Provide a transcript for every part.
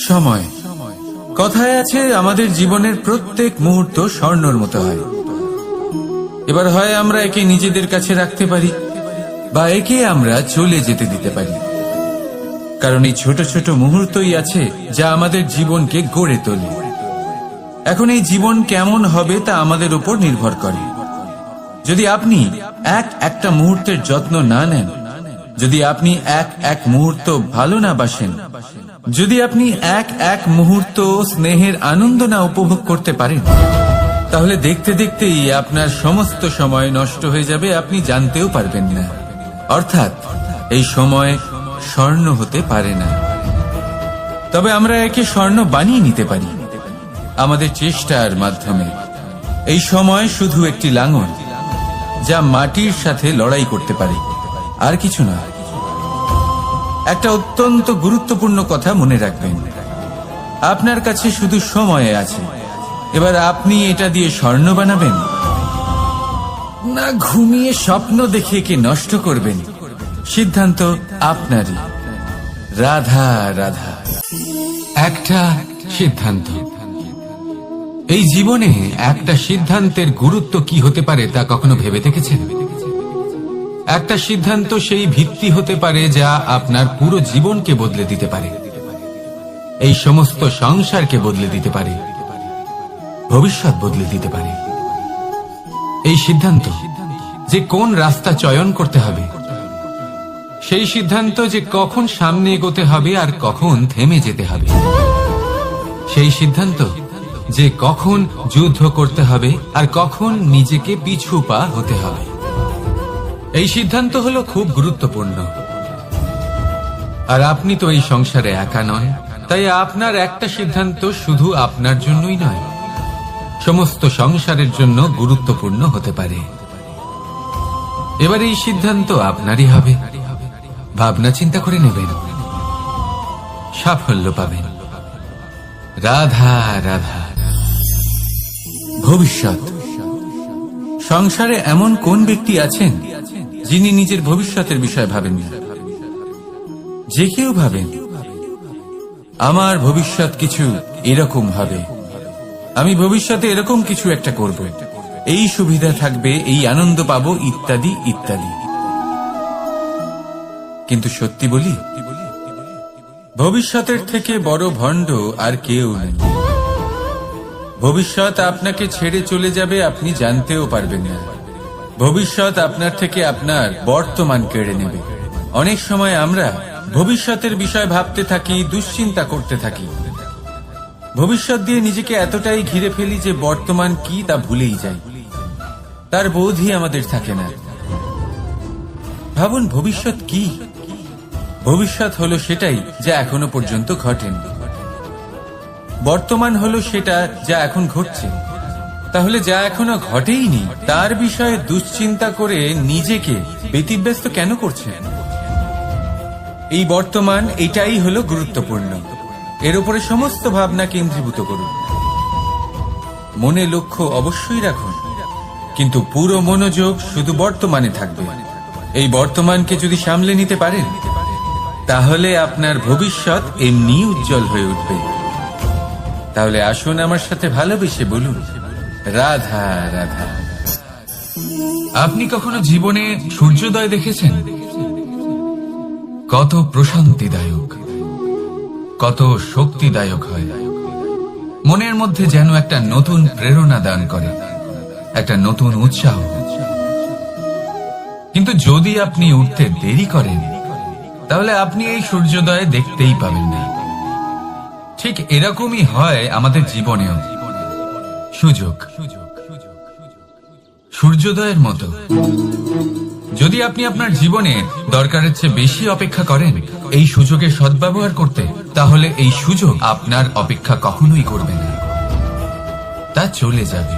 সময়। কথায় আছে আমাদের জীবনের প্রত্যেক মুহূর্ত স্বর্ণের মতো হয়। এবার হয় আমরা একে নিজেদের কাছে রাখতে পারি বা একে আমরা চলে যেতে দিতে পারি, কারণ এই ছোট ছোট মুহূর্তই আছে যা আমাদের জীবনকে গড়ে তোলে। এখন এই জীবন কেমন হবে তা আমাদের উপর নির্ভর করে। যদি আপনি একটা মুহূর্তের যত্ন না নেন, যদি আপনি এক মুহূর্ত ভালো না বাসেন, যদি আপনি এক মুহূর্ত স্নেহের আনন্দ না উপভোগ করতে পারেন, তাহলে দেখতে দেখতেই আপনার সমস্ত সময় নষ্ট হয়ে যাবে, আপনি জানতেও পারবেন না। অর্থাৎ এই সময় স্বর্ণ হতে পারে না। তবে আমরা একে স্বর্ণ বানিয়ে নিতে পারি আমাদের চেষ্টার মাধ্যমে। এই সময় শুধু একটি লাঙল যা মাটির সাথে লড়াই করতে পারে, আর কিছু না। একটা অত্যন্ত গুরুত্বপূর্ণ কথা মনে রাখবেন, আপনার কাছে শুধু সময় আছে। এবার আপনি এটা দিয়ে স্বর্ণ বানাবেন না ঘুমিয়ে স্বপ্ন দেখে একে নষ্ট করবেন, সিদ্ধান্ত আপনারই। রাধা রাধা। একটা সিদ্ধান্ত। এই জীবনে একটা সিদ্ধান্তের গুরুত্ব কি হতে পারে তা কখনো ভেবে দেখেছেন? একটা সিদ্ধান্ত সেই ভিত্তি হতে পারে যা আপনার পুরো জীবনকে বদলে দিতে পারে, এই সমস্ত সংসারকে বদলে দিতে পারে, ভবিষ্যৎ বদলে দিতে পারে। এই সিদ্ধান্ত যে কোন রাস্তা চয়ন করতে হবে, সেই সিদ্ধান্ত যে কখন সামনে এগোতে হবে আর কখন থেমে যেতে হবে, সেই সিদ্ধান্ত যে কখন যুদ্ধ করতে হবে আর কখন নিজেকে পিছু পা হতে হবে। এই সিদ্ধান্ত হলো খুব গুরুত্বপূর্ণ। আর আপনি তো এই সংসারে একা নন, তাই আপনার একটা সিদ্ধান্ত শুধু আপনার জন্যই নয়, সমস্ত সংসারের জন্য গুরুত্বপূর্ণ হতে পারে। এবার এই সিদ্ধান্ত আপনারই হবে। ভাবনা চিন্তা করে নেবেন, সাফল্য পাবেন। রাধা রাধা। ভবিষ্যৎ। সংসারে এমন কোন ব্যক্তি আছেন যিনি নিজের ভবিষ্যতের বিষয়ে ভাবেন না? যে কেউ ভাবেন আমার ভবিষ্যৎ কিছু এরকম হবে, আমি ভবিষ্যতে এরকম কিছু একটা করব, এই সুবিধা থাকবে, এই আনন্দ পাবো, ইত্যাদি ইত্যাদি। কিন্তু সত্যি বলি, ভবিষ্যতের থেকে বড় ভণ্ড আর কেউ নেই। ভবিষ্যৎ আপনাকে ছেড়ে চলে যাবে, আপনি জানতেও পারবেন না। ভবিষ্যৎ আপনার থেকে আপনার বর্তমান কেড়ে নেবে। অনেক সময় আমরা ভবিষ্যতের বিষয় ভাবতে থাকি, দুশ্চিন্তা করতে থাকি, ভবিষ্যৎ দিয়ে নিজেকে এতটাই ঘিরে ফেলি যে বর্তমান কি তা ভুলেই যাই, তার বোধই আমাদের থাকে না। ভাবুন, ভবিষ্যৎ কি? ভবিষ্যৎ হলো সেটাই যা এখনো পর্যন্ত ঘটেনি। বর্তমান হলো সেটা যা এখন ঘটছে। তাহলে যা এখনো ঘটেইনি তার বিষয়ে দুশ্চিন্তা করে নিজেকে ব্যতিব্যস্ত কেন করছেন? এই বর্তমান, এটাই হলো গুরুত্বপূর্ণ। এর উপরে সমস্ত ভাবনা কেন্দ্রীভূত করুন। মনে লক্ষ্য অবশ্যই রাখুন, কিন্তু পুরো মনোযোগ শুধু বর্তমানে থাকবে। এই বর্তমানকে যদি সামলে নিতে পারেন, তাহলে আপনার ভবিষ্যৎ এমনি উজ্জ্বল হয়ে উঠবে। তাহলে আসুন আমার সাথে ভালোবেসে বলুন, রাধা রাধা। আপনি কখনো জীবনে সূর্যোদয় দেখেছেন? কত প্রশান্তিদায়ক, কত শক্তিদায়ক হয়। মনের মধ্যে যেন একটা নতুন প্রেরণা দান করে, একটা নতুন উৎসাহ। কিন্তু যদি আপনি উঠতে দেরি করেন, তাহলে আপনি এই সূর্যোদয় দেখতেই পাবেন না। ঠিক এরকমই হয় আমাদের জীবনেও। সুযোগ সূর্যোদয়ের মতো। যদি আপনি আপনার জীবনে দরকারের চেয়ে বেশি অপেক্ষা করেন এই সুযোগের সদ্ব্যবহার করতে, তাহলে এই সুযোগ আপনার অপেক্ষা কখনোই করবে না, তা চলে যাবে।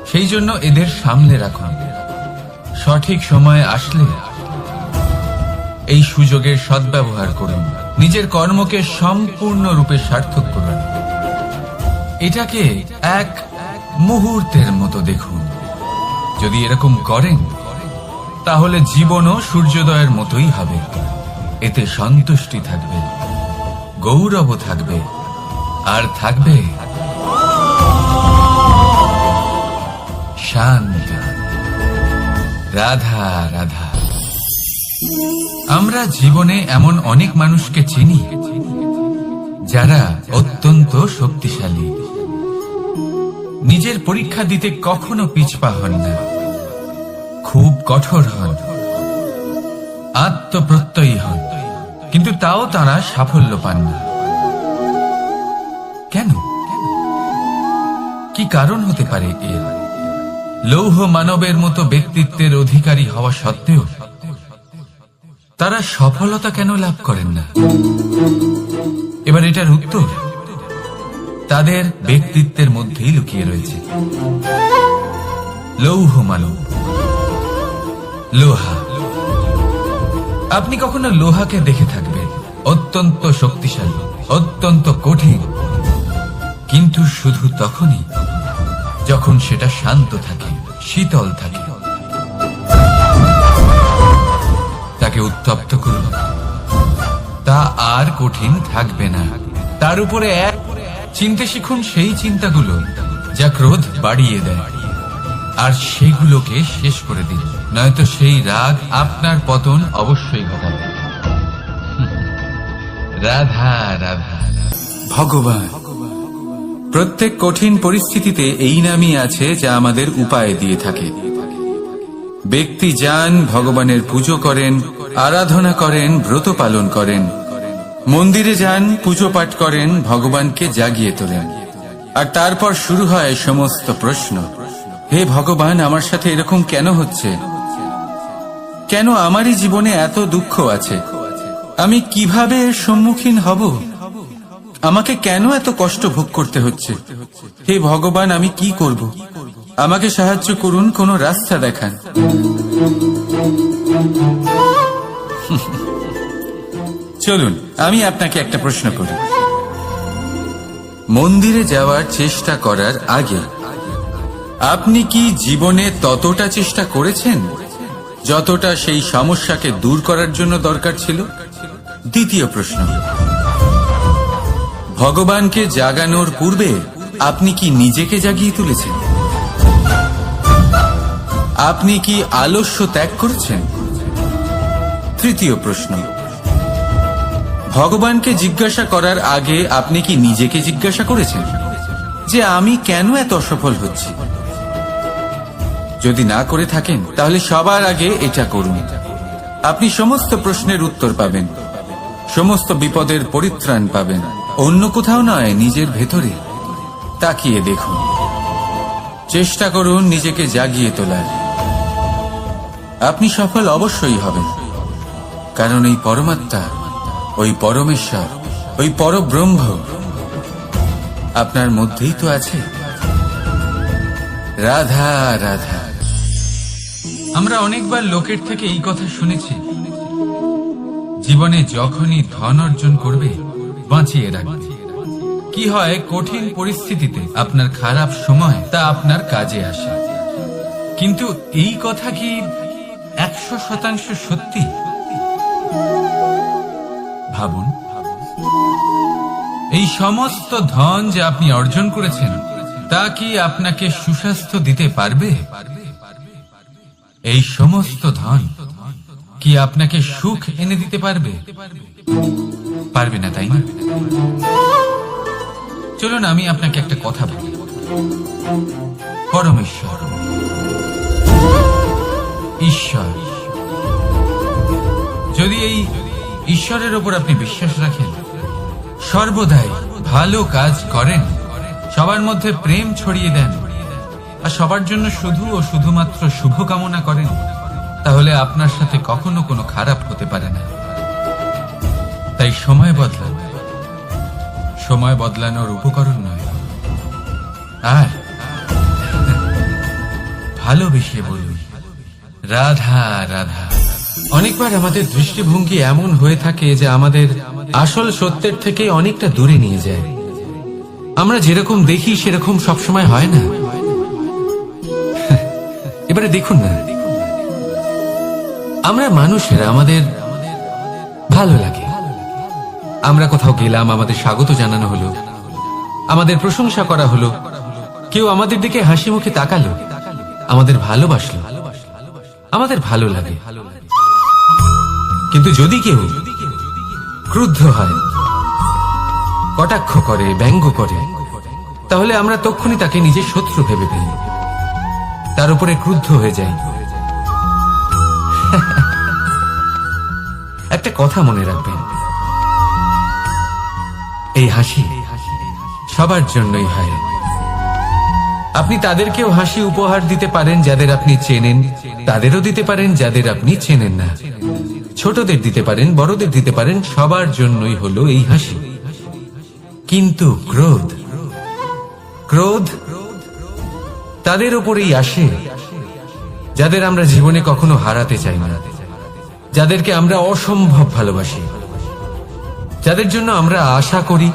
সেই জন্য এদের সামলে রাখুন। সঠিক সময় আসলে এই সুযোগের সদ্ব্যবহার করুন, নিজের কর্মকে সম্পূর্ণরূপে সার্থক করুন। এটাকে এক মুহূর্তের মতো দেখুন। যদি এরকম করেন, তাহলে জীবনও সূর্যোদয়ের মতোই হবে। এতে সন্তুষ্টি থাকবে, গৌরব থাকবে, আর থাকবে শান্তি। রাধা রাধা। আমরা জীবনে এমন অনেক মানুষকে চিনি যারা অত্যন্ত শক্তিশালী, নিজের পরীক্ষা দিতে কখনো পিছপা হন না, খুব কঠোর হন, আত্মপ্রত্যয়ী হন, কিন্তু তাও তারা সাফল্য পান না। কেন? কি কারণ হতে পারে এর? লৌহ মানবের মতো ব্যক্তিত্বের অধিকারী হওয়া সত্ত্বেও তারা সফলতা কেন লাভ করেন না? এবার এটার উত্তর তাদের ব্যক্তিত্বের মধ্যেই লুকিয়ে রয়েছে। লৌহ মানব, লোহা। আপনি কখনো লোহাকে দেখে থাকবেন অত্যন্ত শক্তিশালী, অত্যন্ত কঠিন, কিন্তু শুধু তখনই যখন সেটা শান্ত থাকে, শীতল থাকে। তাকে উত্তপ্ত করুন, তা আর কঠিন থাকবে না। তার উপরে এক চিনতে শিখুন সেই চিন্তাগুলো যা ক্রোধ বাড়িয়ে দেয়, আর সেগুলোকে শেষ করে দিন, নয়তো সেই রাগ আপনার পতন অবশ্যই ঘটাবে। রাধা রাধা। ভগবান। প্রত্যেক কঠিন পরিস্থিতিতে এই নামই আছে যা আমাদের উপায় দিয়ে থাকে। ব্যক্তি যান, ভগবানের পুজো করেন, আরাধনা করেন, ব্রত পালন করেন, মন্দিরে যান, পুজো পাঠ করেন, ভগবানকে জাগিয়ে তোলেন, আর তারপর শুরু হয় সমস্ত প্রশ্ন। হে ভগবান, আমার সাথে এরকম কেন হচ্ছে? কেন আমারই জীবনে এত দুঃখ আছে? আমি কিভাবে এর সম্মুখীন হব? আমাকে কেন এত কষ্ট ভোগ করতে হচ্ছে? হে ভগবান, আমি কি করব? আমাকে সাহায্য করুন, কোনো রাস্তা দেখান। চলুন আমি আপনাকে একটা প্রশ্ন করি। মন্দিরে যাওয়ার চেষ্টা করার আগে আপনি কি জীবনে ততটা চেষ্টা করেছেন যতটা সেই সমস্যাকে দূর করার জন্য দরকার ছিল? দ্বিতীয় প্রশ্ন, ভগবানকে জাগানোর পূর্বে আপনি কি নিজেকে জাগিয়ে তুলেছেন? আপনি কি আলস্য ত্যাগ করেছেন? তৃতীয় প্রশ্ন, ভগবানকে জিজ্ঞাসা করার আগে আপনি কি নিজেকে জিজ্ঞাসা করেছেন যে আমি কেন এত অসফল হচ্ছি? যদি না করে থাকেন তাহলে সবার আগে এটা করুন। আপনি সমস্ত প্রশ্নের উত্তর পাবেন, সমস্ত বিপদের পরিত্রাণ পাবেন। অন্য কোথাও নয়, নিজের ভেতরে তাকিয়ে দেখুন। চেষ্টা করুন নিজেকে জাগিয়ে তোলার। আপনি সফল অবশ্যই হবেন, কারণ এই পরমাত্মা, ওই পরমেশ্বর, ওই পরব্রহ্ম আপনার মধ্যেই তো আছে। রাধা রাধা। আমরা অনেকবার লোকের থেকে এই কথা শুনেছি, জীবনে যখনই ধন অর্জন করবে বাঁচিয়ে রাখবে। কি হয়, কঠিন পরিস্থিতিতে আপনার খারাপ সময় তা আপনার কাজে আসে। কিন্তু এই কথা কি 100% সত্যি? ভাবুন, এই সমস্ত ধন যা আপনি অর্জন করেছেন তা কি আপনাকে সুস্বাস্থ্য দিতে পারবে? এই সমস্ত ধন কি আপনাকে সুখ এনে দিতে পারবে? পারবে না, তাই না? চলুন আমি আপনাকে একটা কথা বলি। পরমেশ্বর, ঈশ্বর, যদি এই ঈশ্বরের ওপর আপনি বিশ্বাস রাখেন, সর্বদাই ভালো কাজ করেন, সবার মধ্যে প্রেম ছড়িয়ে দেন, আর সবার জন্য শুধু ও শুধুমাত্র শুভ কামনা করেন, তাহলে আপনার সাথে কখনো কোনো খারাপ হতে পারে না। তাই সময় বদলান, সময় বদলানোর উপকরণ নয়। আর ভালোবেসে বলুন রাধা রাধা। অনেকবার আমাদের দৃষ্টিভঙ্গি এমন হয়ে থাকে যে আমাদের আসল সত্যের থেকে অনেকটা দূরে নিয়ে যায়। আমরা যেরকম দেখি সেরকম সবসময় হয় না। এবারে দেখুন না, আমরা মানুষেরা আমাদের ভালো লাগে, আমরা কোথাও গেলাম, আমাদের স্বাগত জানানো হলো, আমাদের প্রশংসা করা হলো, কেউ আমাদের দিকে হাসি মুখে তাকালো, আমাদের ভালোবাসলো, আমাদের ভালো লাগে। কিন্তু যদি কেউ ক্রুদ্ধ হয়, কটাক্ষ করে, ব্যঙ্গ করে, তাহলে আমরা তক্ষুনি তাকে নিজের শত্রু ভেবে ফেলি, তার উপরে ক্রুদ্ধ হয়ে যাই। একটা কথা মনে রাখবেন, এই হাসি সবার জন্যই হয়। আপনি তাদেরকেও হাসি উপহার দিতে পারেন যাদের আপনি চেনেন, তাদেরও দিতে পারেন যাদের আপনি চেনেন না, ছোটদের দিতে পারেন, বড়দের দিতে পারেন, সবার জন্যই হলো এই হাসি। কিন্তু ক্রোধ, ক্রোধ তাদের উপরেই আসে যাদের আমরা জীবনে কখনো হারাতে চাই না, যাদেরকে আমরা অসম্ভব ভালোবাসি, যাদের জন্য আমরা আশা করি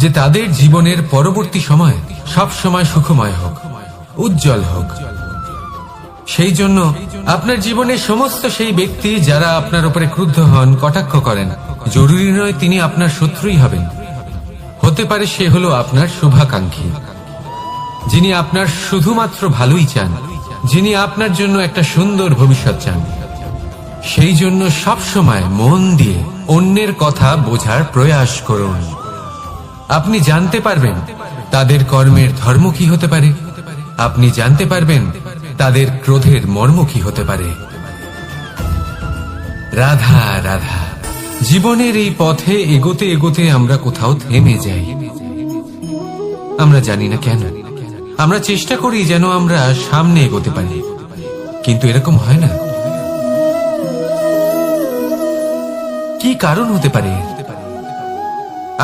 যে তাদের জীবনের পরবর্তী সময় সব সময় সুখময় হোক, উজ্জ্বল হোক। সেই জন্য আপনার জীবনের সমস্ত সেই ব্যক্তি যারা আপনার উপরে ক্রুদ্ধ হন, কটাক্ষ করেন, জরুরি নয় তিনি আপনার শত্রুই হবেন। হতে পারে সে হলো আপনার শুভাকাঙ্ক্ষী, যিনি আপনার শুধুমাত্র ভালোই চান, যিনি আপনার জন্য একটা সুন্দর ভবিষ্যৎ চান। সেই জন্য সব সময় মন দিয়ে অন্যের কথা বোঝার প্রয়াস করুন। আপনি জানতে পারবেন তাদের কর্মের ধর্ম কি হতে পারে, আপনি জানতে পারবেন তাদের ক্রোধের মর্ম কি হতে পারে। রাধা রাধা। জীবনের এই পথে এগোতে এগোতে আমরা কোথাও থেমে যাই, আমরা জানি না কেন। আমরা চেষ্টা করি যেন আমরা সামনে এগোতে পারি, কিন্তু এরকম হয় না। কি কারণ হতে পারে?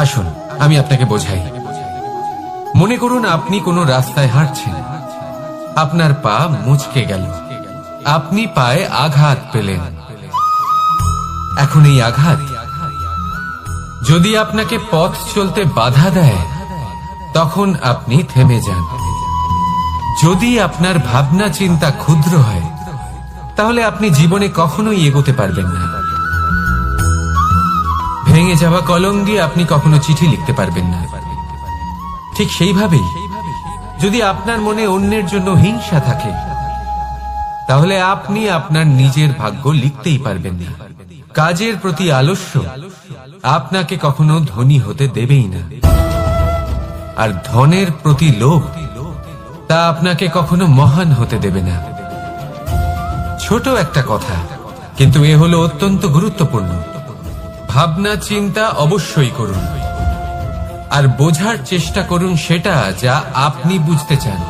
আসুন আমি আপনাকে বোঝাই। মনে করুন আপনি কোনো রাস্তায় হাঁটছেন, আপনার পা মুচকে গেল, আপনি পায়ে আঘাত পেলেন। এখন এই আঘাত যদি আপনাকে পথ চলতে বাধা দেয়, তখন আপনি থেমে যান। যদি আপনার ভাবনা চিন্তা ক্ষুদ্র হয়, তাহলে আপনি জীবনে কখনোই এগোতে পারবেন না। ভেঙে যাওয়া কলম দিয়ে আপনি কখনো চিঠি লিখতে পারবেন না। ঠিক সেইভাবেই যদি আপনার মনে অন্যের জন্য হিংসা থাকে, তাহলে আপনি আপনার নিজের ভাগ্য লিখতেই পারবেন না। কাজের প্রতি আলস্য আপনাকে কখনো ধনী হতে দেবেই না, আর ধনের প্রতি লোভ তা আপনাকে কখনো মহান হতে দেবে না। ছোট একটা কথা, কিন্তু এ হলো অত্যন্ত গুরুত্বপূর্ণ। ভাবনা চিন্তা অবশ্যই করুন, আর বোঝার চেষ্টা করুন সেটা যা আপনি বুঝতে চান।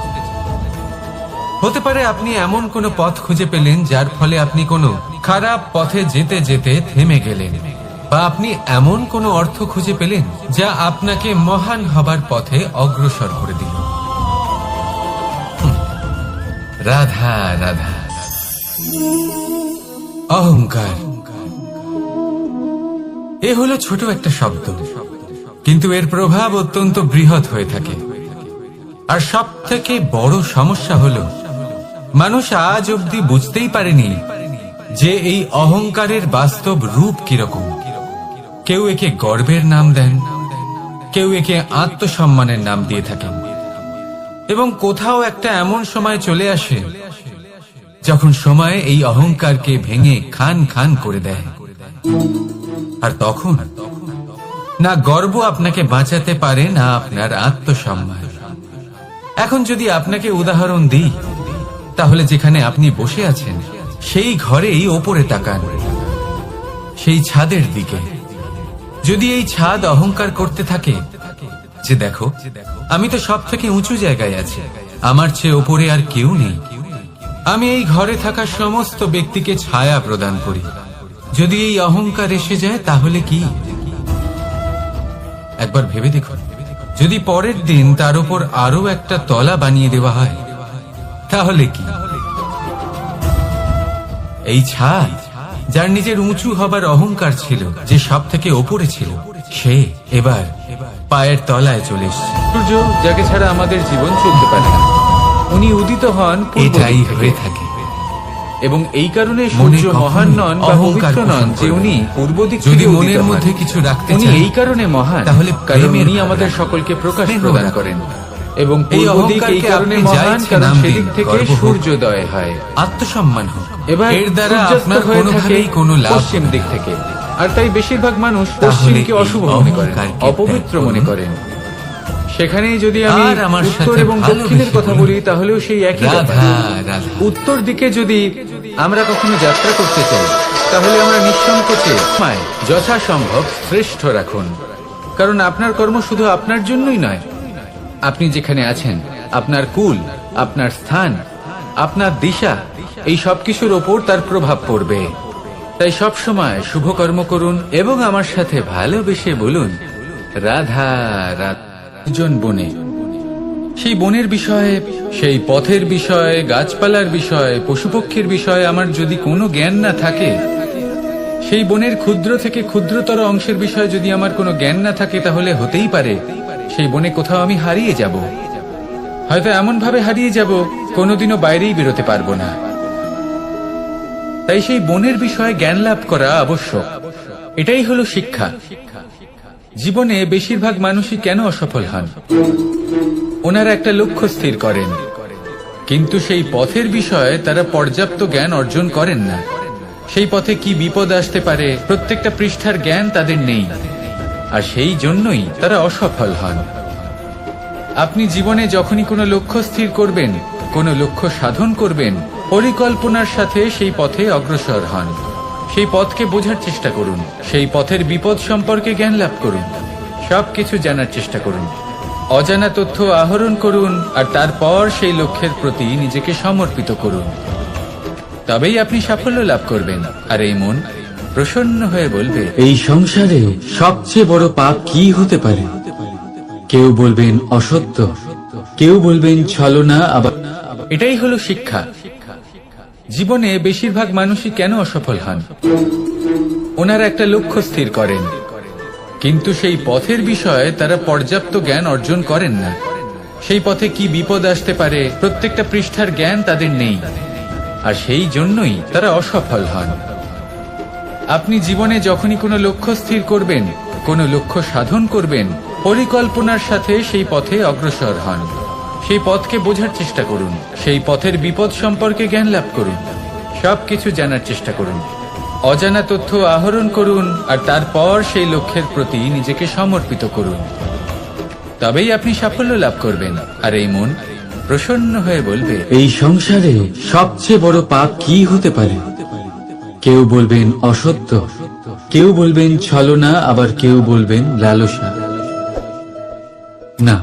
হতে পারে আপনি এমন কোনো পথ খুঁজে পেলেন যার ফলে আপনি কোনো খারাপ পথে যেতে যেতে থেমে গেলেন, বা আপনি এমন কোনো অর্থ খুঁজে পেলেন যা আপনাকে মহান হবার পথে অগ্রসর করে দিল। রাধা রাধা। অহংকার এ হলো ছোট একটা শব্দ, কিন্তু এর প্রভাব অত্যন্ত বৃহৎ হয়ে থাকে। আর সব থেকে বড় সমস্যা হলো মানুষ আজ অব্দি বুঝতেই পারেনি যে এই অহংকারের বাস্তব রূপ কিরকম। কেউ একে গর্বের নাম দেন, কেউ একে আত্মসম্মানের নাম দিয়ে থাকেন, এবং কোথাও একটা এমন সময় চলে আসে যখন সময় এই অহংকারকে ভেঙে খান খান করে দেয়। আর তখন না গর্ব আপনাকে বাঁচাতে পারে, না আপনার আত্মসম্মান। এখন যদি আপনাকে উদাহরণ দিই, তাহলে যেখানে আপনি বসে আছেন সেই ঘরেই ওপরে তাকান, সেই ছাদের দিকে। যদি এই ছাদ অহংকার করতে থাকে যে দেখো আমি তো সব থেকে উঁচু জায়গায় আছি, আমার চেয়ে ওপরে আর কেউ নেই, আমি এই ঘরে থাকা সমস্ত ব্যক্তিকে ছায়া প্রদান করি, যদি এই অহংকার এসে যায় তাহলে কি? একবার ভেবে দেখুন, যদি পরের দিন তার উপর আরো একটা তলা বানিয়ে দেওয়া হয় তাহলে কি? এই ছাদ যার নিজের উঁচু হবার অহংকার ছিল, যে সব থেকে ওপরে ছিল, সে এবার পায়ের তলায় চলে এসেছে। সূর্য যাকে ছাড়া আমাদের জীবন চলতে পারে না, উনি উদিত হন, এটাই হয়ে থাকে। এবং এই কারণে মনে সূর্য কখনোই মহান নন বা অহংকার পবিত্র নন পোষণ যে করবেন উনি না। পূর্ব দিক যদি থেকে উদিত মনের হন। মধ্যে কিছু রাখতে উনি চান, এই কারণে মহান, তাহলে কারণ প্রেমের উনি আমাদের ধারা, সকলকে প্রকাশ স্নেহ প্রদান রাখুন। করেন। এবং এই পূর্ব দিক এই অহংকারকে কারণে আপনি যা মহান, ইচ্ছে কারণ নাম দিন, সেদিক থেকে গর্ব হোক। সূর্যোদয় হয়। আত্মসম্মান হোক। এবার এর দ্বারা সূর্যাস্ত আপনার হয়ে থাকে কোনোভাবেই কোনো লাভ পশ্চিম হবে দিক না। থেকে, আর তাই বেশিরভাগ মানুষ তাহলে পশ্চিমকে এই অশুভ মনে করেন, অহংকারকে অপবিত্র ত্যাগ মনে করুন। করেন। সেখানেই যদি আমি আর আমার উত্তর সাথে এবং ভালোবেসে দক্ষিণের কথা বলুন, বলি, তাহলেও সেই একই ব্যাপার। রাধা রাধা। উত্তর দিকে যদি আমরা কখনো যাত্রা করতে চাই, তাহলে আমরা নিঃসংকোচে সময় যথাসম্ভব শ্রেষ্ঠ রাখুন। কারণ আপনার কর্ম শুধু আপনার জন্যই নয়, আপনি যেখানে আছেন, আপনার কুল, আপনার স্থান, আপনার দিশা, এই সবকিছুর ওপর তার প্রভাব পড়বে। তাই সব সময় শুভ কর্ম করুন এবং আমার সাথে ভালোবেসে বলুন, রাধা রাধা। জন বনে, সেই বনের বিষয়ে, সেই পথের বিষয়ে, গাছপালার বিষয়ে, পশুপক্ষীর বিষয়ে আমার যদি কোনো জ্ঞান না থাকে, সেই বনের ক্ষুদ্র থেকে ক্ষুদ্রতর অংশের বিষয়ে যদি আমার কোনো জ্ঞান না থাকে, তাহলে হতেই পারে সেই বনে কোথাও আমি হারিয়ে যাব। হয়তো এমন ভাবে হারিয়ে যাব, কোনোদিনও বাইরেই বেরোতে পারবো না। তাই সেই বনের বিষয়ে জ্ঞান লাভ করা আবশ্যক। এটাই হলো শিক্ষা। জীবনে বেশিরভাগ মানুষই কেন অসফল হন? ওনারা একটা লক্ষ্য স্থির করেন, কিন্তু সেই পথের বিষয়ে তারা পর্যাপ্ত জ্ঞান অর্জন করেন না। সেই পথে কি বিপদ আসতে পারে প্রত্যেকটা পৃষ্ঠার জ্ঞান তাদের নেই, আর সেই জন্যই তারা অসফল হন। আপনি জীবনে যখনই কোনো লক্ষ্য স্থির করবেন, কোনো লক্ষ্য সাধন করবেন, পরিকল্পনার সাথে সেই পথে অগ্রসর হন। সেই পথকে বোঝার চেষ্টা করুন, সেই পথের বিপদ সম্পর্কে জ্ঞান লাভ করুন, সবকিছু জানার চেষ্টা করুন, অজানা তথ্য আহরণ করুন, আর তারপর সেই লক্ষ্যের প্রতি নিজেকে সমর্পিত করুন। তবেই আপনি সাফল্য লাভ করবেন। আর এই মন প্রসন্ন হয়ে বলবে, এই সংসারে সবচেয়ে বড় পাপ কি হতে পারে? কেউ বলবেন অসত্য, কেউ বলবেন ছলনা, আবার এটাই হলো শিক্ষা। জীবনে বেশিরভাগ মানুষই কেন অসফল হন? ওনারা একটা লক্ষ্য স্থির করেন, কিন্তু সেই পথের বিষয়ে তারা পর্যাপ্ত জ্ঞান অর্জন করেন না। সেই পথে কি বিপদ আসতে পারে প্রত্যেকটা পৃষ্ঠার জ্ঞান তাদের নেই, আর সেই জন্যই তারা অসফল হন। আপনি জীবনে যখনই কোনো লক্ষ্য স্থির করবেন, কোনো লক্ষ্য সাধন করবেন, পরিকল্পনার সাথে সেই পথে অগ্রসর হন। সেই পথকে বোঝার চেষ্টা করুন, সেই পথের বিপদ সম্পর্কে জ্ঞান লাভ করুন, সবকিছু জানার চেষ্টা করুন, অজানা তথ্য আহরণ করুন, আর তারপর সেই লক্ষ্যের প্রতি নিজেকে সমর্পিত করুন। তবেই আপনি সাফল্য লাভ করবেন। আর এই মন প্রসন্ন হয়ে বলবে, এই সংসারে সবচেয়ে বড় পাপ কি হতে পারে? কেউ বলবেন অসত্য, কেউ বলবেন ছলনা, আবার কেউ বলবেন লালসা। না,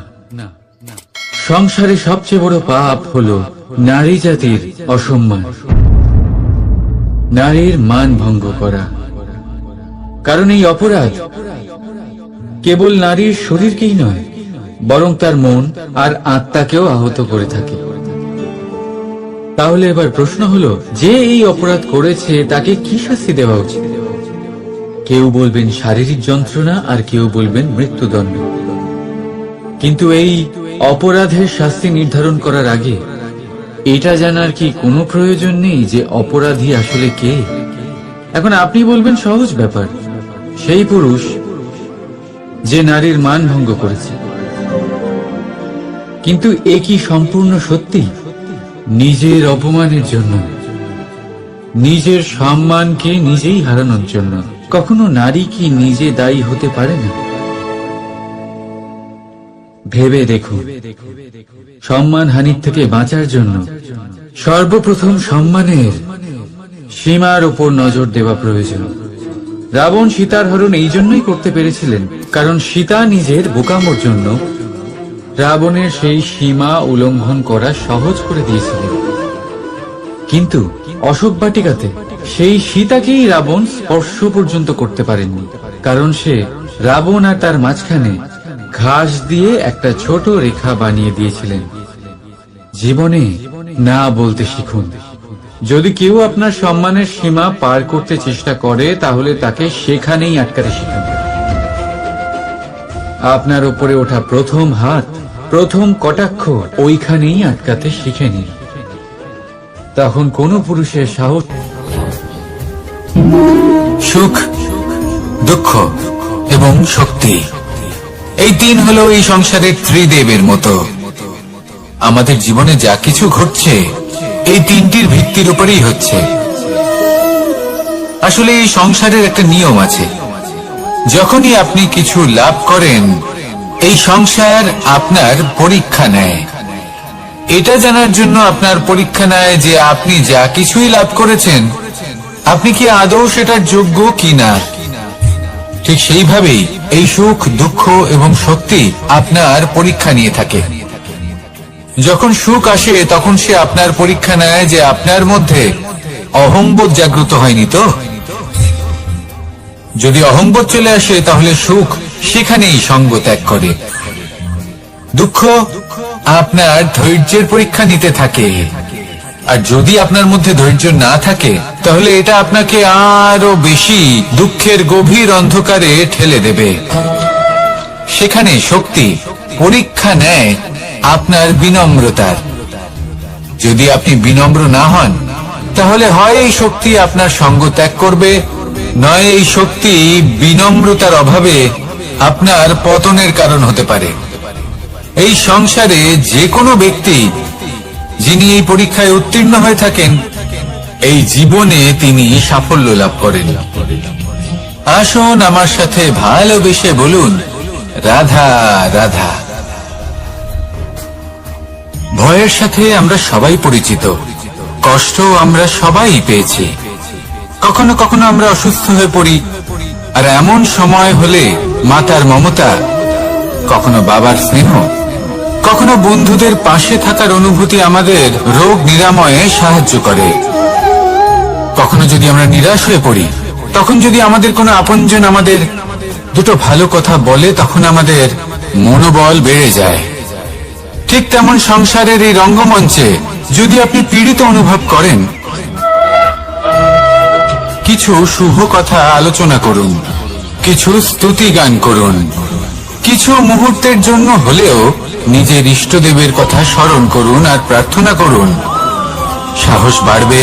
সংসারে সবচেয়ে বড় পাপ হলো নারী জাতির অসম্মান, নারীর মান ভঙ্গ করা। কারণ এই অপরাধ কেবল নারীর শরীরকেই নয়, বরং তার মন আর আত্মাকেও আহত করে থাকে। তাহলে এবার প্রশ্ন হলো, যে এই অপরাধ করেছে তাকে কি শাস্তি দেওয়া উচিত? কেউ বলবেন শারীরিক যন্ত্রণা, আর কেউ বলবেন মৃত্যুদণ্ড। কিন্তু এই অপরাধের শাস্তি নির্ধারণ করার আগে এটা জানার কি কোনো প্রয়োজন নেই যে অপরাধী আসলে কে? এখন আপনি বলবেন সহজ ব্যাপার, সেই পুরুষ যে নারীর মান ভঙ্গ করেছে। কিন্তু এ কি সম্পূর্ণ সত্যি? নিজের অপমানের জন্য, নিজের সম্মানকে নিজেই হারানোর জন্য কখনো নারী কি নিজে দায়ী হতে পারে না? ভেবে দেখুন, সম্মান হানির থেকে বাঁচার জন্য সর্বপ্রথম সম্মানের সীমার উপর নজর দেওয়া প্রয়োজন। রাবণ সীতার হরণ এই জন্যই করতে পেরেছিলেন, কারণ সীতা নিজের বোকামোর জন্য রাবণের সেই সীমা উল্লঙ্ঘন করা সহজ করে দিয়েছিলেন। কিন্তু অশোক বাটিকাতে সেই সীতাকেই রাবণ স্পর্শ পর্যন্ত করতে পারেননি, কারণ সে রাবণ আর তার মাঝখানে ঘাস দিয়ে একটা ছোট রেখা বানিয়ে দিয়েছিলেন। জীবনে না বলতে শিখুন। যদি কেউ আপনার সম্মানের সীমা পার করতে চেষ্টা করে, তাহলে তাকে সেখানেই আটকাতে শিখুন। আপনার উপরে ওঠা প্রথম হাত, প্রথম কটাক্ষ ওইখানেই আটকাতে শিখে নিন। তখন কোনো পুরুষের সাহস সুখ, দুঃখ এবং শক্তি, এই তিন হলো এই সংসারের ত্রিদেবের মতো। আমাদের জীবনে যা কিছু ঘটছে এই তিনটির ভিত্তির উপরেই হচ্ছে। আসলে এই সংসারের একটা নিয়ম আছে, যখনই আপনি কিছু লাভ করেন এই সংসার আপনার পরীক্ষা নেয়। এটা জানার জন্য আপনার পরীক্ষা নেয় যে আপনি যা কিছুই লাভ করেছেন আপনি কি আদৌ সেটার যোগ্য কিনা। ঠিক সেইভাবেই এই সুখ, দুঃখ এবং শক্তি আপনার পরীক্ষা নিয়ে থাকে। যখন সুখ আসে তখন সে আপনার পরীক্ষা নেয় যে আপনার মধ্যে অহংবোধ জাগ্রত হয়নি তো। যদি অহংবোধ চলে আসে তাহলে সুখ সেখানেই সঙ্গ ত্যাগ করে। দুঃখ আপনার ধৈর্যের পরীক্ষা নিতে থাকে, আর যদি আপনার মধ্যে ধৈর্য না থাকে তাহলে এটা আপনাকে আরো বেশি দুঃখের গভীর অন্ধকারে ঠেলে দেবে। সেখানে শক্তি পরীক্ষা নেয় আপনার বিনম্রতার। যদি আপনি বিনম্র না হন তাহলে হয় এই শক্তি আপনার সঙ্গ ত্যাগ করবে, নয় এই শক্তি বিনম্রতার অভাবে আপনার পতনের কারণ হতে পারে। এই সংসারে যে কোনো ব্যক্তি যিনি এই পরীক্ষায় উত্তীর্ণ হয়ে থাকেন এই জীবনে তিনি সাফল্য লাভ করেন। আসুন আমার সাথে ভালোবেসে বলুন, রাধা রাধা। ভয়ের সাথে আমরা সবাই পরিচিত, কষ্ট আমরা সবাই পেয়েছি। কখনো কখনো আমরা অসুস্থ হয়ে পড়ি, আর এমন সময় হলে মাতার মমতা, কখনো বাবার স্নেহ, কখনো বন্ধুদের পাশে থাকার অনুভূতি আমাদের রোগ নিরাময়ে সাহায্য করে। কখনো যদি আমরা নিরাশ হয়ে পড়ি, তখন যদি আমাদের কোনো আপনজন আমাদের দুটো ভালো কথা বলে তখন আমাদের মনোবল বেড়ে যায়। ঠিক তেমন সংসারের এই রঙ্গমঞ্চে যদি আপনি পীড়িত অনুভব করেন, কিছু শুভ কথা আলোচনা করুন, কিছু স্তুতি গান করুন, কিছু মুহূর্তের জন্য হলেও নিজের ইষ্টদেবের কথা স্মরণ করুন আর প্রার্থনা করুন। সাহস বাড়বে,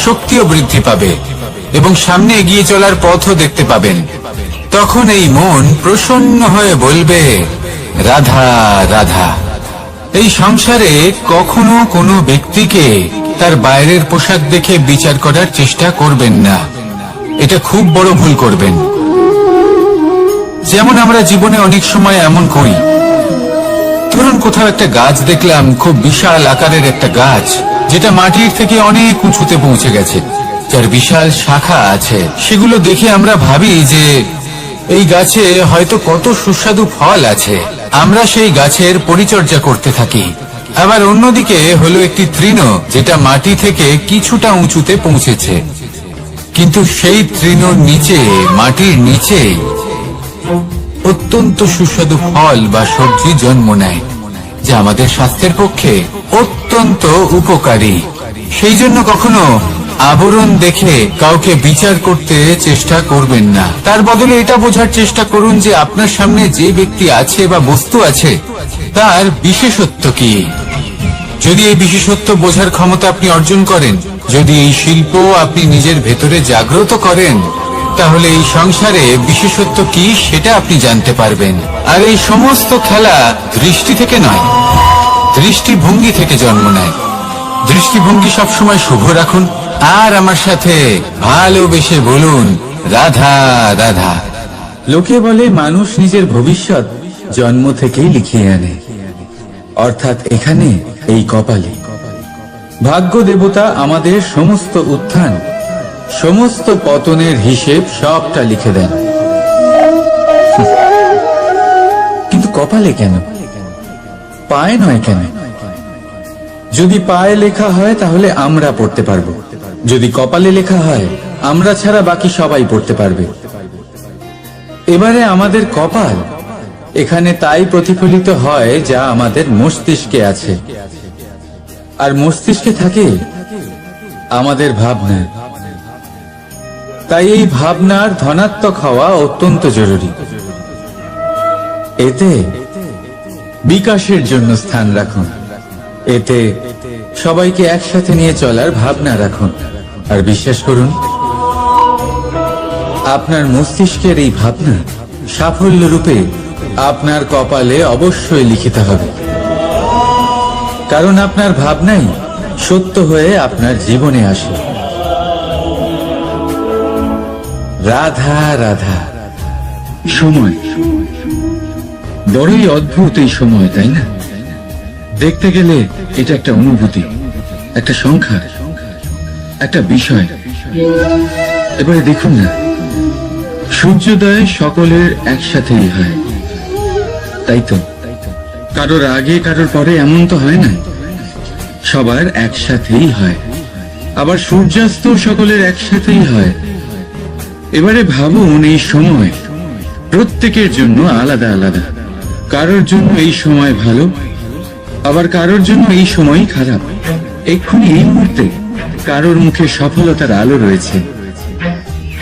শক্তিও বৃদ্ধি পাবে এবং সামনে এগিয়ে চলার পথও দেখতে পাবেন। তখন এই মন প্রসন্ন হয়ে বলবে, রাধা রাধা। এই সংসারে কখনো কোনো ব্যক্তিকে তার বাইরের পোশাক দেখে বিচার করার চেষ্টা করবেন না, এটা খুব বড় ভুল করবেন। যেমন আমরা জীবনে অনেক সময় এমন করি, ধরুন কোথাও একটা গাছ দেখলাম, খুব বিশাল আকারের একটা গাছ, যেটা মাটির থেকে অনেক উঁচুতে পৌঁছে গেছে, যার বিশাল শাখা আছে। সেগুলো দেখে আমরা ভাবি যে এই গাছে হয়তো কত সুস্বাদু ফল আছে, আমরা সেই গাছের পরিচর্যা করতে থাকি। আবার অন্যদিকে হলো একটি তৃণ, যেটা মাটি থেকে কিছুটা উঁচুতে পৌঁছেছে, কিন্তু সেই তৃণর নিচে, মাটির নিচে অত্যন্ত সুস্বাদু ফল বা সবজি জন্ম নেয়, যা আমাদের স্বাস্থ্যের পক্ষে অত্যন্ত উপকারী। সেই জন্য কখনো আবরণ দেখে কাউকে বিচার করতে চেষ্টা করবেন না। তার বদলে এটা বোঝার চেষ্টা করুন যে আপনার সামনে যে ব্যক্তি আছে বা বস্তু আছে তার বিশেষত্ব কি। যদি এই বিশেষত্ব বোঝার ক্ষমতা আপনি অর্জন করেন, যদি এই শিল্প আপনি নিজের ভেতরে জাগ্রত করেন, তাহলে এই সংসারে বিশেষত্ব কি সেটা আপনি জানতে পারবেন। আর এই সমস্ত খেলা দৃষ্টি থেকে নয়, দৃষ্টিভঙ্গি থেকে জন্ম নেয়। দৃষ্টিভঙ্গি সবসময় শুভ রাখুন আর আমার সাথে ভালোবেসে বলুন, রাধা রাধা। লোকে বলে মানুষ নিজের ভবিষ্যৎ জন্ম থেকেই লিখিয়ে আনে, অর্থাৎ এখানে এই কপালে। ভাগ্য দেবতা আমাদের সমস্ত উত্থান, সমস্ত পতনের হিসেব সবটা লিখে দেন। কিন্তু কপালে কেন, পায়ে নয় কেন? যদি পায়ে লেখা হয় তাহলে আমরা পড়তে পারবো, যদি কপালে লেখা হয় আমরা ছাড়া বাকি সবাই পড়তে পারবে। এবারে আমাদের কপাল এখানে তাই প্রতিফলিত হয় যা আমাদের মস্তিষ্কে আছে, আর মস্তিষ্কে থাকে আমাদের ভাবনা। তাই এই ভাবনার ধনাত্মক হওয়া অত্যন্ত জরুরি। এতে বিকাশের জন্য স্থান রাখুন, এতে সবাইকে একসাথে নিয়ে চলার ভাবনা রাখুন, আর বিশ্বাস করুন আপনার মস্তিষ্কের এই ভাবনা সাফল্য রূপে আপনার কপালে অবশ্যই লিখিত হবে। কারণ আপনার ভাবনাই সত্য হয়ে আপনার জীবনে আসে। রাধা রাধা। সময় বড়ই অদ্ভুত, এই সময়, তাই না? দেখতে গেলে এটা একটা অনুভূতি, একটা সংখ্যা, একটা বিষয়। এবারে দেখুন না, সূর্যোদয় সকলের একসাথেই হয়, তাই তো? কারোর আগে কারোর পরে এমন তো হয় না, সবার একসাথেই হয়। আবার সূর্যাস্ত সকলের একসাথেই হয়। এবারে ভাবুন, এই সময় প্রত্যেকের জন্য আলাদা আলাদা। কারোর জন্য এই সময় ভালো, আবার কারোর জন্য এই সময়ই খারাপ। এক্ষুনি এই মুহূর্তে কারোর মুখে সফলতার আলো রয়েছে,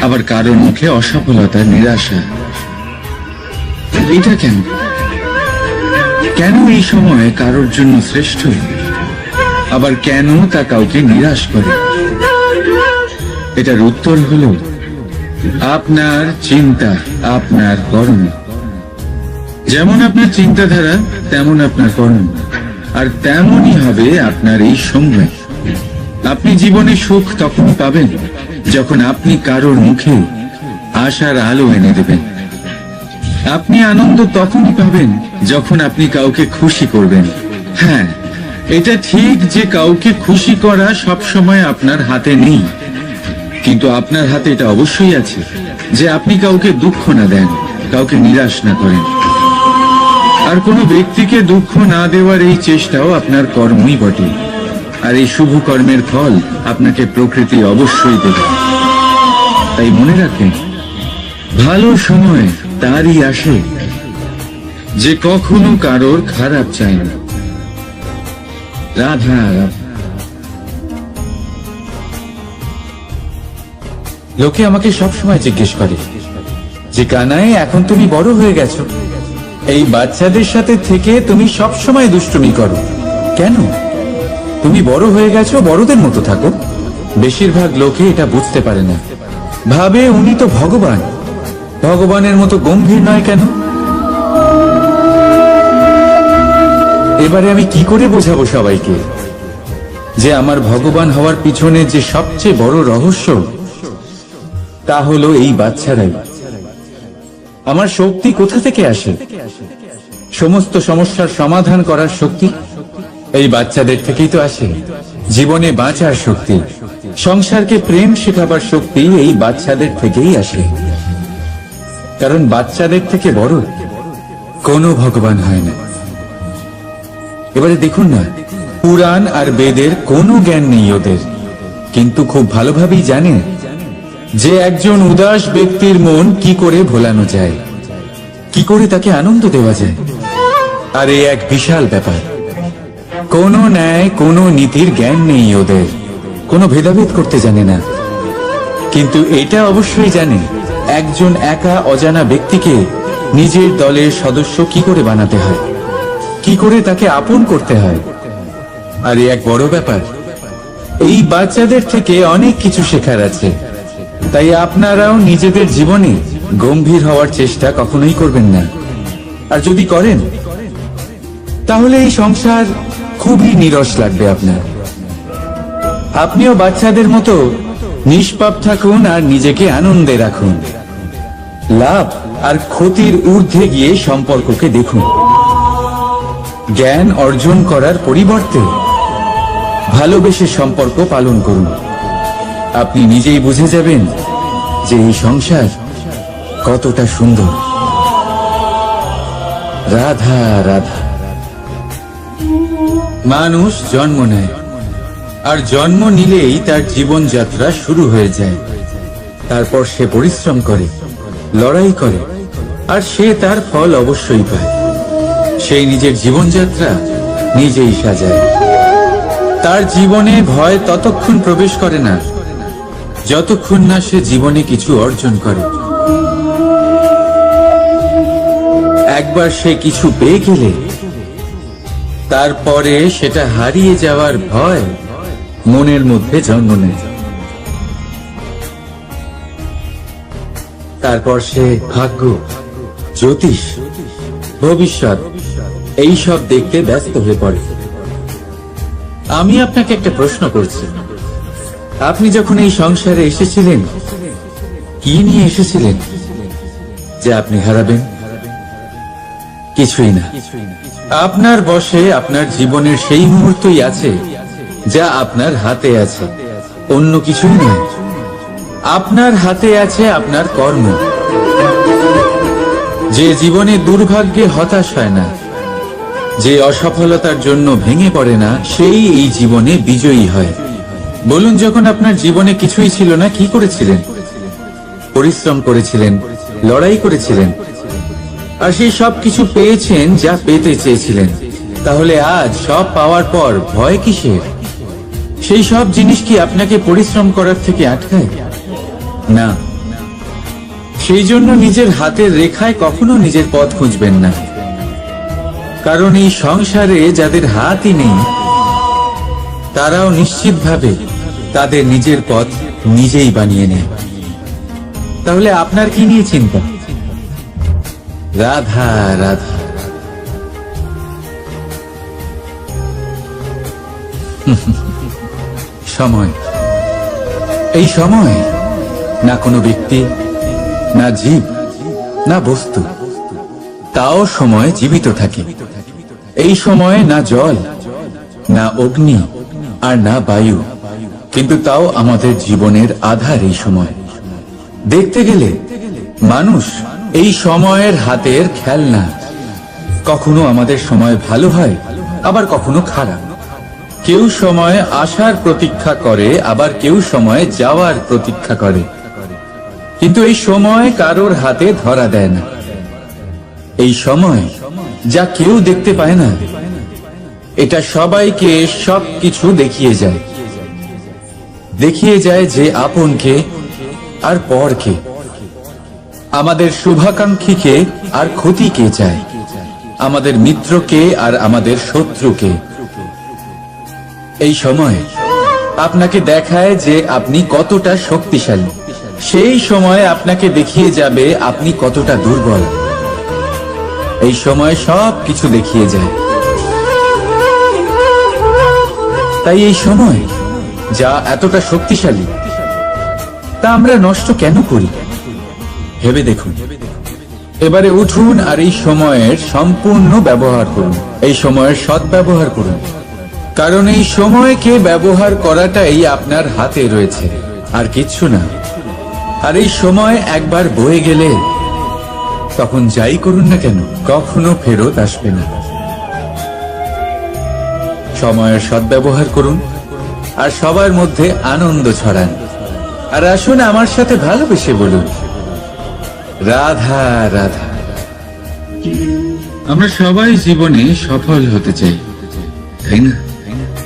আবার কারোর মুখে অসফলতার নিরাশা। এটা কেন? কেন এই সময় কারোর জন্য শ্রেষ্ঠ, আবার কেন তা কাউকে নিরাশ করে? এটার উত্তর হলো আপনার চিন্তা, আপনার কর্ম। যেমন আপনার চিন্তাধারা, তেমন আপনার কর্ম, আর তেমনই হবে আপনার এই সময়। আপনি জীবনে সুখ তখনই পাবেন যখন আপনি কারোর মুখে আশার আলো এনে দেবেন। আপনি আনন্দ তখনই পাবেন যখন আপনি কাউকে খুশি করবেন। হ্যাঁ, এটা ঠিক যে কাউকে খুশি করা সবসময় আপনার হাতে নেই, কিন্তু আপনার হাতে এটা অবশ্যই আছে যে আপনি কাউকে দুঃখ না দেন, কাউকে নিরাশ না করেন। আর কোনো ব্যক্তিকে দুঃখ না দেওয়ার এই চেষ্টাও আপনার কর্মই বটে। আর এই শুভ কর্মের ফল আপনাকে প্রকৃতি অবশ্যই দেবে। তাই মনে রাখেন, ভালো সময় তারই আসে যে কখনো কারোর খারাপ চায় না। রাধা রাধা। লোকে আমাকে সবসময় জিজ্ঞেস করে যে কানাই, এখন তুমি বড় হয়ে গেছো, এই বাচ্চাদের সাথে থেকে তুমি সবসময় দুষ্টুমি করো কেন? তুমি বড় হয়ে গেছো, বড়দের মতো থাকো। বেশিরভাগ লোকে এটা বুঝতে পারে না, ভাবে উনি তো ভগবান, ভগবানের মতো গম্ভীর নয় কেন? এবারে আমি কি করে বোঝাবো সবাইকে যে আমার ভগবান হওয়ার পিছনে যে সবচেয়ে বড় রহস্য, তা হলো এই বাচ্চারাই। আমার শক্তি কোথা থেকে আসে? সমস্ত সমস্যার সমাধান করার শক্তি এই বাচ্চাদের থেকেই তো আসে। জীবনে বাঁচার শক্তি, সংসারকে প্রেম শেখাবার শক্তি এই বাচ্চাদের থেকেই আসে। কারণ বাচ্চাদের থেকে বড় কোনো ভগবান হয় না। এবারে দেখুন না, পুরাণ আর বেদের কোনো জ্ঞান নেই ওদের, কিন্তু খুব ভালোভাবেই জানে যে একজন উদাস ব্যক্তির মন কি করে ভোলানো যায়, কি করে তাকে আনন্দ দেওয়া যায়। আর এই এক বিশাল ব্যাপার। কোনো ন্যায়, কোনো নীতির জ্ঞান নেই ওদের, কোনো ভেদাভেদ করতে জানে না। কিন্তু এটা অবশ্যই জানে একজন একা অজানা ব্যক্তিকে নিজের দলের সদস্য কি করে বানাতে হয়, কি করে তাকে আপন করতে হয়। আর এক বড় ব্যাপার, এই বাচ্চাদের থেকে অনেক কিছু শেখার আছে। তাই আপনারাও নিজেদের জীবনে গম্ভীর হওয়ার চেষ্টা কখনোই করবেন না। আর যদি করেন তাহলে এই সংসার খুবই নিরস লাগবে আপনার। আপনিও বাচ্চাদের মতো নিষ্পাপ থাকুন আর নিজেকে আনন্দে রাখুন। লাভ আর ক্ষতির ঊর্ধ্বে গিয়ে সম্পর্ককে দেখুন। জ্ঞান অর্জন করার পরিবর্তে ভালোবেসে সম্পর্ক পালন করুন। আপনি নিজেই বুঝে যাবেন যে এই সংসার কতটা সুন্দর। রাধা রাধা। মানুষ জন্ম নেয়, আর জন্ম নিলেই তার জীবনযাত্রা শুরু হয়ে যায়। তারপর সে পরিশ্রম করে, লড়াই করে, আর সে তার ফল অবশ্যই পায়। সেই নিজের জীবনযাত্রা নিজেই সাজায়। তার জীবনে ভয় ততক্ষণ প্রবেশ করে না যতক্ষণ না সে জীবনে কিছু অর্জন করে। একবার সে কিছু পেয়ে গেলে তারপরে সেটা হারিয়ে যাওয়ার ভয় মনের মধ্যে জন্ম নেয়। তারপর সে ভাগ্য, জ্যোতিষ, ভবিষ্যৎ এই সব দেখতে ব্যস্ত হয়ে পড়ে। আমি আপনাকে একটা প্রশ্ন করছি, আপনি যখন এই সংসারে এসেছিলেন কি নিয়ে এসেছিলেন যে আপনি হারাবেন? কিছুই না। আপনার বশে আপনার জীবনের সেই মুহূর্তই আছে যা আপনার হাতে আছে, অন্য কিছুই নয়। আপনার হাতে আছে আপনার কর্ম। যে জীবনে দুর্ভাগ্যে হতাশ হয় না, যে অসফলতার জন্য ভেঙে পড়ে না, সেই এই জীবনে বিজয়ী হয়। বলুন, যখন আপনার জীবনে কিছুই ছিল না, কি করেছিলেন? পরিশ্রম করেছিলেন, লড়াই করেছিলেন, আর সেই সব কিছু পেয়েছেন যা পেতে চেয়েছিলেন। তাহলে আজ সব পাওয়ার পর ভয় কিসের? সেই সব জিনিস কি আপনাকে পরিশ্রম করার থেকে আটকায়? না। সেই জন্য নিজের হাতের রেখায় কখনো নিজের পথ খুঁজবেন না, কারণ এই সংসারে যাদের হাতই নেই তারাও নিশ্চিতভাবে তাদের নিজের পথ নিজেই বানিয়ে নেয়। তাহলে আপনার কি নিয়ে চিন্তা? রাধা রাধা। সময়, এই সময় না কোনো ব্যক্তি, না জীব, না বস্তু, তাও সময় জীবিত থাকে। এই সময়ে না জল, না অগ্নি, আর না বায়ু, কিন্তু তাও আমাদের জীবনের আধার। এই সময় দেখতে গেলে মানুষ এই সময়ের হাতের খেলনা। কখনো আমাদের সময় ভালো হয়, আবার কখনো খারাপ। কেউ সময় আসার প্রতীক্ষা করে, আবার কেউ সময় যাওয়ার প্রতীক্ষা করে, কিন্তু এই সময় কারোর হাতে ধরা দেয় না। এই সময় যা কেউ দেখতে পায় না, এটা সবাইকে সবকিছু দেখিয়ে যায়। দেখিয়ে যায় যে আপনকে আর পরকে, আমাদের শুভাকাঙ্ক্ষীকে আর ক্ষতিকে চায়, আমাদের মিত্রকে আর আমাদের শত্রুকে। এই সময় আপনাকে দেখায় যে আপনি কতটা শক্তিশালী, সেই সময় আপনাকে দেখিয়ে যাবে আপনি কতটা দুর্বল। এই সময় সব কিছু দেখিয়ে যায়। তাই এই সময় যা এতটা শক্তিশালী, তা আমরা নষ্ট কেন করি? ভেবে দেখুন। এবারে উঠুন আর এই সময়ের সম্পূর্ণ ব্যবহার করুন, এই সময়ের সদ্ব্যবহার করুন, কারণ এই সময়কে ব্যবহার করাটাই আপনার হাতে রয়েছে, আর কিচ্ছু না। আর এই সময় একবার বয়ে গেলে তখন যাই করুন না কেন, কখনো ফেরত আসবে না। সময়ের সদ্ব্যবহার করুন আর সবার মধ্যে আনন্দ ছড়ান। আর আসুন আমার সাথে ভালোবেসে বলুন, রাধা রাধা। আমরা সবাই জীবনে সফল হতে চাই, তাই না?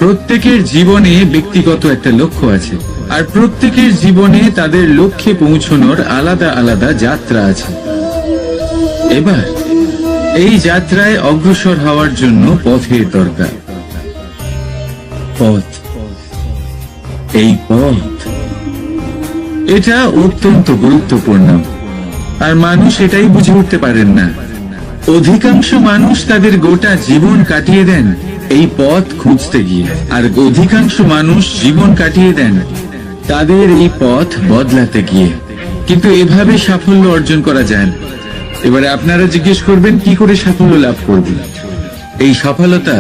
প্রত্যেকের জীবনে ব্যক্তিগত একটা লক্ষ্য আছে, আর প্রত্যেকের জীবনে তাদের লক্ষ্যে পৌঁছানোর আলাদা আলাদা যাত্রা আছে। এবার এই যাত্রায় অগ্রসর হওয়ার জন্য পথের দরকার। পথ, এই পথ, এটা অত্যন্ত গুরুত্বপূর্ণ, আর মানুষ এটাই বুঝে উঠতে পারেন না। অধিকাংশ মানুষ তাদের গোটা জীবন কাটিয়ে দেন এই পথ খুঁজতে গিয়ে, আর অধিকাংশ মানুষ জীবন কাটিয়ে দেন তাদের এই পথ বদলাতে গিয়ে। কিন্তু এভাবে সাফল্য অর্জন করা যায় না। এবারে আপনারা জিজ্ঞেস করবেন, কি করে সাফল্য লাভ করবেন? এই সফলতা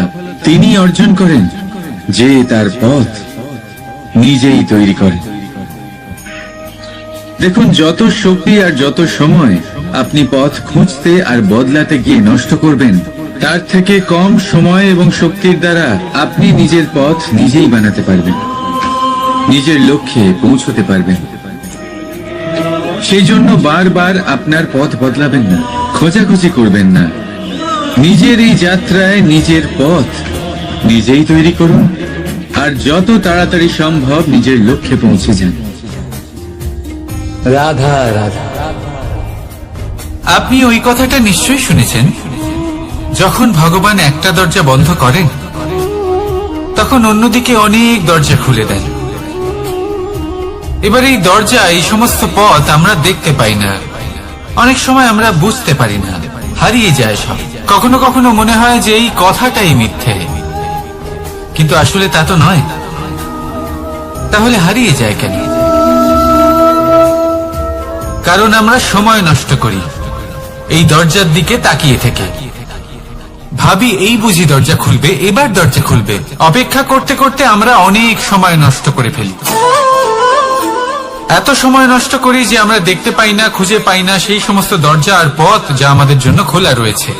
তিনি অর্জন করেন যে তার পথ নিজেই তৈরি করে। দেখুন, যত শক্তি আর যত সময় আপনি পথ খুঁজতে আর বদলাতে গিয়ে নষ্ট করবেন, তার থেকে কম সময় এবং শক্তির দ্বারা আপনি নিজের পথ নিজেই বানাতে পারবেন, নিজের লক্ষ্যে পৌঁছতে পারবেন। সেই জন্য বারবার আপনার পথ বদলাবেন না, খোঁজাখুঁজি করবেন না। নিজের এই যাত্রায় নিজের পথ নিজেই তৈরি করুন, আর যত তাড়াতাড়ি সম্ভব নিজের লক্ষ্যে পৌঁছে যান। রাধা রাধা। আপনি ওই কথাটা নিশ্চয়ই শুনেছেন যখন ভগবান একটা দরজা বন্ধ করেন তখন অন্যদিকে অনেক দরজা খুলে দেন। এবার এই দরজা, এই সমস্ত পথ আমরা দেখতে পাই না, অনেক সময় আমরা বুঝতে পারি না, হারিয়ে যায় সব। কখনো কখনো মনে হয় যে এই কথাটাই মিথ্যে, কিন্তু আসলে তা তো নয়। তাহলে হারিয়ে যায় কেন? কারণ আমরা সময় নষ্ট করি এই দরজার দিকে তাকিয়ে থেকে। ভাবি এই বুঝি দরজা খুলবে, এবার দরজা খুলবে। অপেক্ষা করতে করতে আমরা অনেক সময় নষ্ট করে ফেলি। এত সময় নষ্ট করি যে আমরা দেখতে পাই না, খুঁজে পাই না সেই সমস্ত দরজা আর পথ যা আমাদের জন্য খোলা রয়েছে।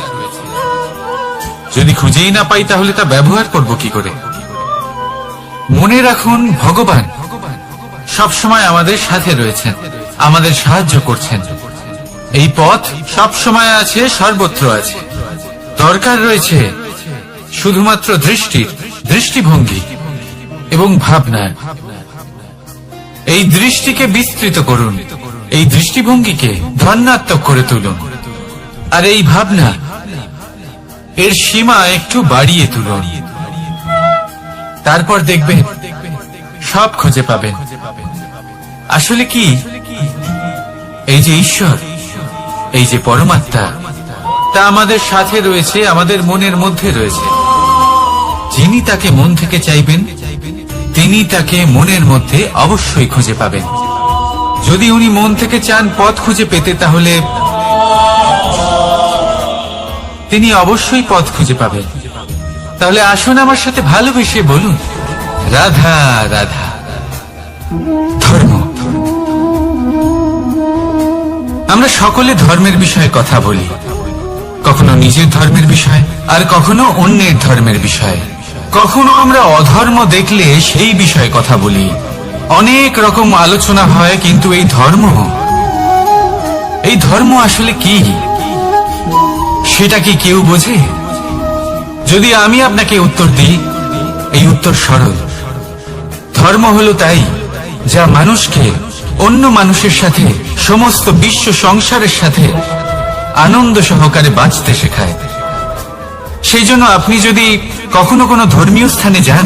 যদি খুঁজেই না পাই তাহলে তা ব্যবহার করব কি করে? মনে রাখুন, ভগবান সব সময় আমাদের সাথে রয়েছেন, আমাদের সাহায্য করছেন। এই পথ সব সময় আছে, সর্বত্র আছে। দরকার রয়েছে শুধুমাত্র দৃষ্টির, দৃষ্টিভঙ্গি এবং ভাবনার। এই দৃষ্টিকে বিস্তৃত করুন, এই দৃষ্টিভঙ্গিকে ধন্যাত্মক করে তুলুন, আর এই ভাবনা, এর সীমা একটু বাড়িয়ে তুলুন। তারপর দেখবেন সব খুঁজে পাবেন। আসলে কি, এই যে ঈশ্বর, এই যে পরমাত্মা, তা আমাদের সাথে রয়েছে, আমাদের মনের মধ্যে রয়েছে। যিনি তাকে মন থেকে চাইবেন তিনি তাকে মনের মধ্যে অবশ্যই খুঁজে পাবেন। যদি উনি মন থেকে চান পথ খুঁজে পেতে, তাহলে তিনি অবশ্যই পথ খুঁজে পাবেন। তাহলে আসুন আমার সাথে ভালোবেসে বলুন, রাধা রাধা। ধর্ম, আমরা সকলে ধর্মের বিষয়ে কথা বলি, কখনো নিজের ধর্মের বিষয়, আর কখনো অন্যের ধর্মের বিষয়। কখনো আমরা অধর্ম দেখলে সেই বিষয়ে কথা বলি। অনেক রকম আলোচনা হয়, কিন্তু এই ধর্ম আসলে কি, সেটা কি কেউ বোঝে? যদি আমি আপনাকে উত্তর দিই, এই উত্তর সরল। ধর্ম হলো তাই যা মানুষকে অন্য মানুষের সাথে, সমস্ত বিশ্ব সংসারের সাথে আনন্দ সহকারে বাঁচতে শেখায়। সেই জন্য আপনি যদি কখনো কোনো ধর্মীয় স্থানে যান,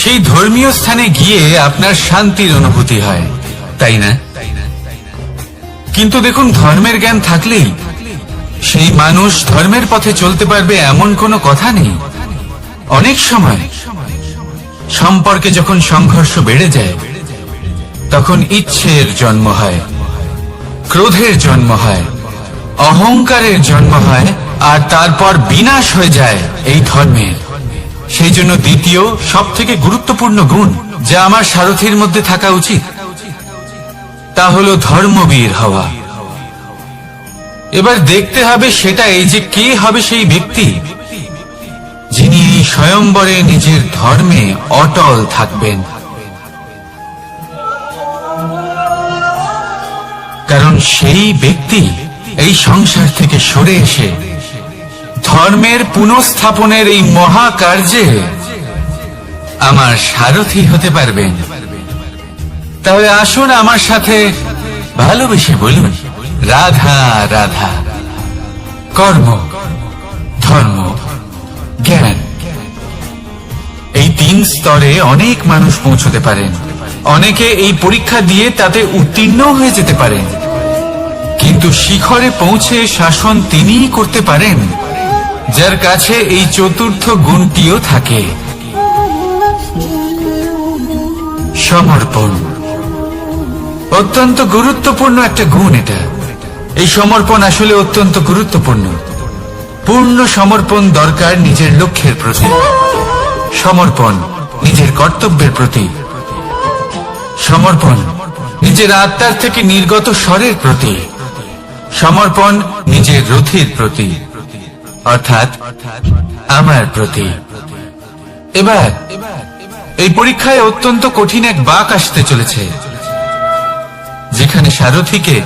সেই ধর্মীয় স্থানে গিয়ে আপনার শান্তির অনুভূতি হয়, তাই না? কিন্তু দেখুন, ধর্মের জ্ঞান থাকলেই সেই মানুষ ধর্মের পথে চলতে পারবে এমন কোনো কথা নেই। অনেক সময় সম্পর্কে যখন সংঘর্ষ বেড়ে যায়, তখন ইচ্ছের জন্ম হয়, ক্রোধের জন্ম হয়, অহংকারের জন্ম হয়, আর তারপর বিনাশ হয়ে যায় এই ধর্মের। সেই জন্য দ্বিতীয় সব থেকে গুরুত্বপূর্ণ গুণ যা আমার সারথীর মধ্যে থাকা উচিত, তা হলো ধর্মবীর হওয়া। এবার দেখতে হবে সেটা এই যে কে হবে সেই ব্যক্তি যিনি এই স্বয়ম্বরে নিজের ধর্মে অটল থাকবেন। কারণ সেই ব্যক্তি এই সংসার থেকে সরে এসে ধর্মের পুনঃস্থাপনের এই মহাকার্যে আমার সারথী হতে পারবেন। তাহলে আসুন আমার সাথে ভালোবেসে বলুন, রাধা রাধা। কর্ম, ধর্ম, জ্ঞান, এই 3 স্তরে অনেক মানুষ পৌঁছতে পারেন। অনেকে এই পরীক্ষা দিয়ে তাতে উত্তীর্ণ হয়ে যেতে পারেন, কিন্তু শিখরে পৌঁছে শাসন তিনিই করতে পারেন যার কাছে এই চতুর্থ গুণটিও থাকে, সমর্পণ। অত্যন্ত গুরুত্বপূর্ণ একটা গুণ এটা। এই সমর্পণ আসলে অত্যন্ত গুরুত্বপূর্ণ। পূর্ণ সমর্পণ দরকার নিজের লক্ষ্যের প্রতি, সমর্পণ নিজের কর্তব্যের প্রতি, সমর্পণ নিজের আত্মার থেকে নির্গত স্বরের প্রতি, সমর্পণ নিজের রথীর প্রতি, অর্থাৎ আমার প্রতি। এবার এই পরীক্ষায় অত্যন্ত কঠিন এক বাঁক আসতে চলেছে, যেখানে সারথীকে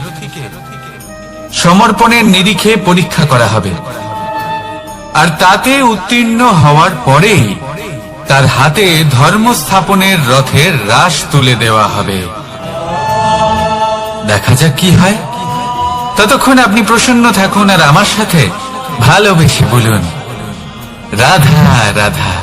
সমর্পণের নিরিখে পরীক্ষা করা হবে, আর তাতে উত্তীর্ণ হওয়ার পরেই তার হাতে ধর্ম স্থাপনের রথের রাশ তুলে দেওয়া হবে। দেখা যাক কি হয়। ততক্ষণ আপনি প্রসন্ন থাকুন আর আমার সাথে ভালোবেসে বলুন, রাধা রাধা।